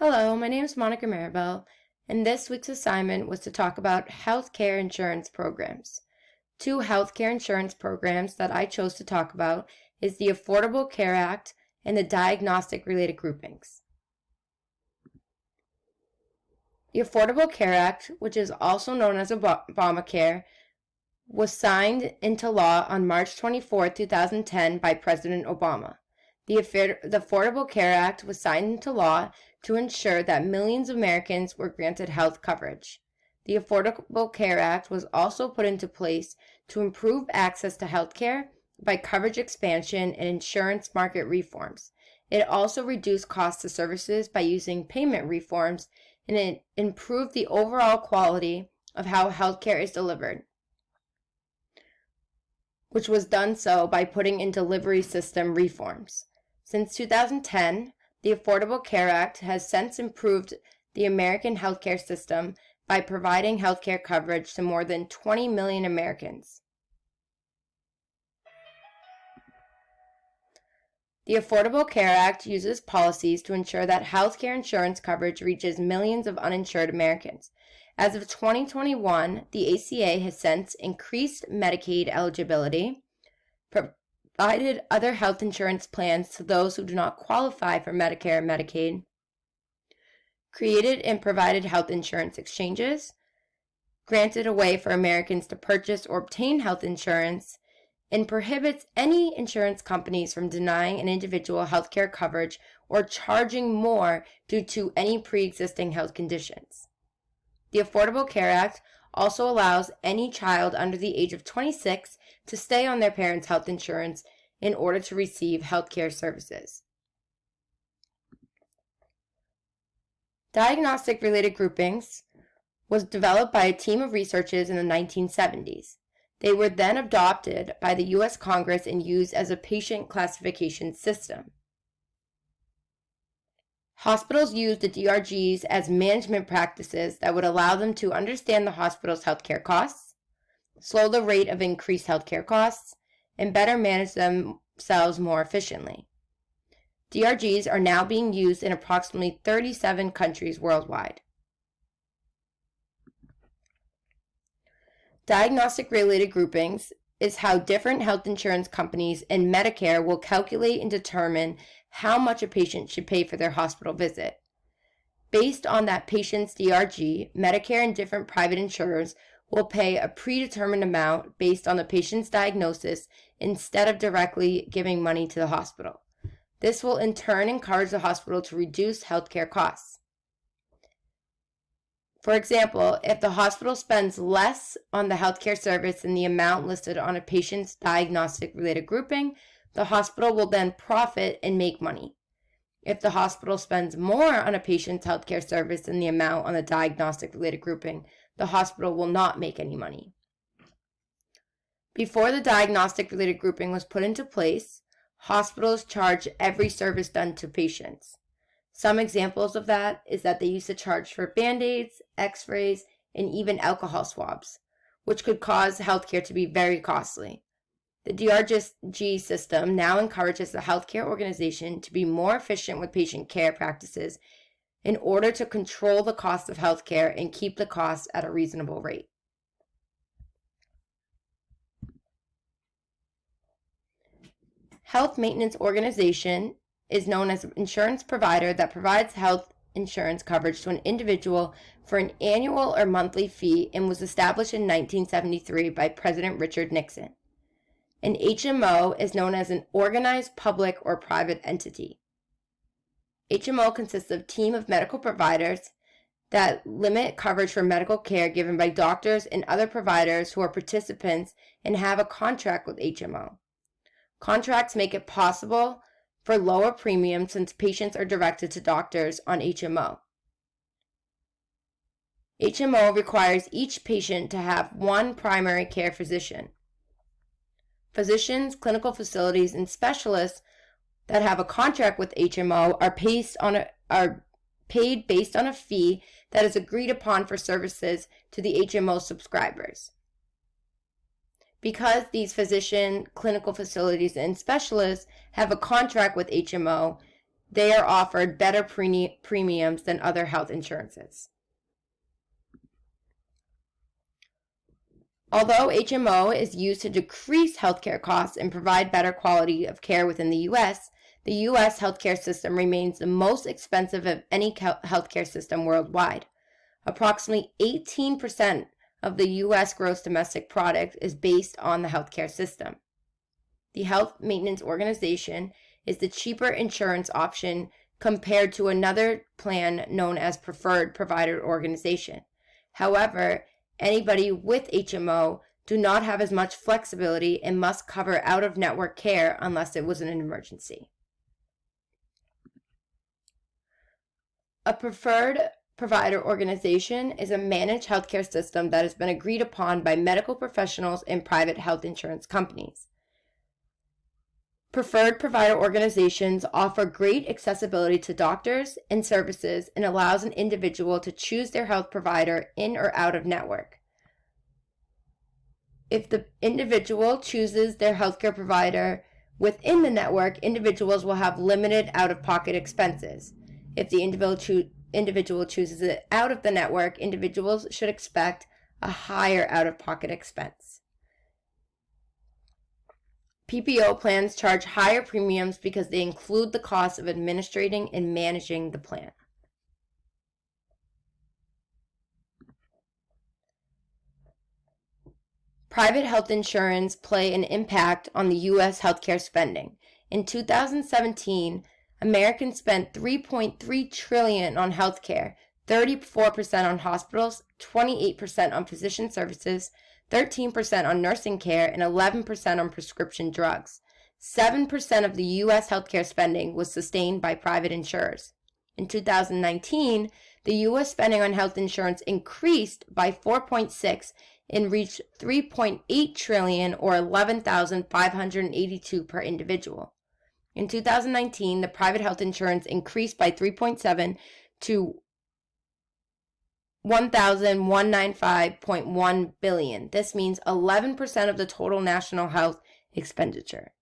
Hello, my name is Monica Maribel, and this week's assignment was to talk about healthcare insurance programs. Two healthcare insurance programs that I chose to talk about is the Affordable Care Act and the diagnostic related groupings. The Affordable Care Act, which is also known as Obamacare, was signed into law on March 24, 2010 by President Obama. The Affordable Care Act was signed into law to ensure that millions of Americans were granted health coverage. The Affordable Care Act was also put into place to improve access to health care by coverage expansion and insurance market reforms. It also reduced costs of services by using payment reforms, and it improved the overall quality of how healthcare is delivered, which was done so by putting in delivery system reforms. Since 2010, the Affordable Care Act has since improved the American healthcare system by providing healthcare coverage to more than 20 million Americans. The Affordable Care Act uses policies to ensure that healthcare insurance coverage reaches millions of uninsured Americans. As of 2021, the ACA has since increased Medicaid eligibility, provided other health insurance plans to those who do not qualify for Medicare and Medicaid, created and provided health insurance exchanges, granted a way for Americans to purchase or obtain health insurance, and prohibits any insurance companies from denying an individual health care coverage or charging more due to any pre-existing health conditions. The Affordable Care Act also allows any child under the age of 26 to stay on their parents' health insurance in order to receive health care services. Diagnostic-related groupings was developed by a team of researchers in the 1970s. They were then adopted by the U.S. Congress and used as a patient classification system. Hospitals used the DRGs as management practices that would allow them to understand the hospital's healthcare costs, slow the rate of increased healthcare costs, and better manage themselves more efficiently. DRGs are now being used in approximately 37 countries worldwide. Diagnostic-related groupings is how different health insurance companies and Medicare will calculate and determine how much a patient should pay for their hospital visit. Based on that patient's DRG, Medicare and different private insurers will pay a predetermined amount based on the patient's diagnosis instead of directly giving money to the hospital. This will in turn encourage the hospital to reduce healthcare costs. For example, if the hospital spends less on the healthcare service than the amount listed on a patient's diagnostic-related grouping, the hospital will then profit and make money. If the hospital spends more on a patient's healthcare service than the amount on the diagnostic-related grouping, the hospital will not make any money. Before the diagnostic-related grouping was put into place, hospitals charged every service done to patients. Some examples of that is that they used to charge for Band-Aids, X-rays, and even alcohol swabs, which could cause healthcare to be very costly. The DRG system now encourages the healthcare organization to be more efficient with patient care practices in order to control the cost of healthcare and keep the costs at a reasonable rate. Health Maintenance Organization is known as an insurance provider that provides health insurance coverage to an individual for an annual or monthly fee and was established in 1973 by President Richard Nixon. An HMO is known as an organized public or private entity. HMO consists of a team of medical providers that limit coverage for medical care given by doctors and other providers who are participants and have a contract with HMO. Contracts make it possible for lower premiums since patients are directed to doctors on HMO. HMO requires each patient to have one primary care physician. Physicians, clinical facilities, and specialists that have a contract with HMO are paid based on a fee that is agreed upon for services to the HMO subscribers. Because these physician, clinical facilities, and specialists have a contract with HMO, they are offered better premiums than other health insurances. Although HMO is used to decrease healthcare costs and provide better quality of care within the U.S. healthcare system remains the most expensive of any healthcare system worldwide. Approximately 18% of the U.S. gross domestic product is based on the healthcare system. The Health Maintenance Organization is the cheaper insurance option compared to another plan known as Preferred Provider Organization. However, anybody with HMO do not have as much flexibility and must cover out-of-network care unless it was an emergency. A preferred provider organization is a managed healthcare system that has been agreed upon by medical professionals and private health insurance companies. Preferred provider organizations offer great accessibility to doctors and services and allows an individual to choose their health provider in or out of network. If the individual chooses their healthcare provider within the network, individuals will have limited out-of-pocket expenses. If the individual chooses it out of the network, individuals should expect a higher out-of-pocket expense. PPO plans charge higher premiums because they include the cost of administrating and managing the plan. Private health insurance play an impact on the U.S. healthcare spending. In 2017, Americans spent $3.3 trillion on healthcare, 34% on hospitals, 28% on physician services, 13% on nursing care, and 11% on prescription drugs. 7% of the U.S. healthcare spending was sustained by private insurers. In 2019, the U.S. spending on health insurance increased by 4.6% and reached $3.8 trillion or $11,582 per individual. In 2019, the private health insurance increased by 3.7% to $1,195.1 billion. This means 11% of the total national health expenditure.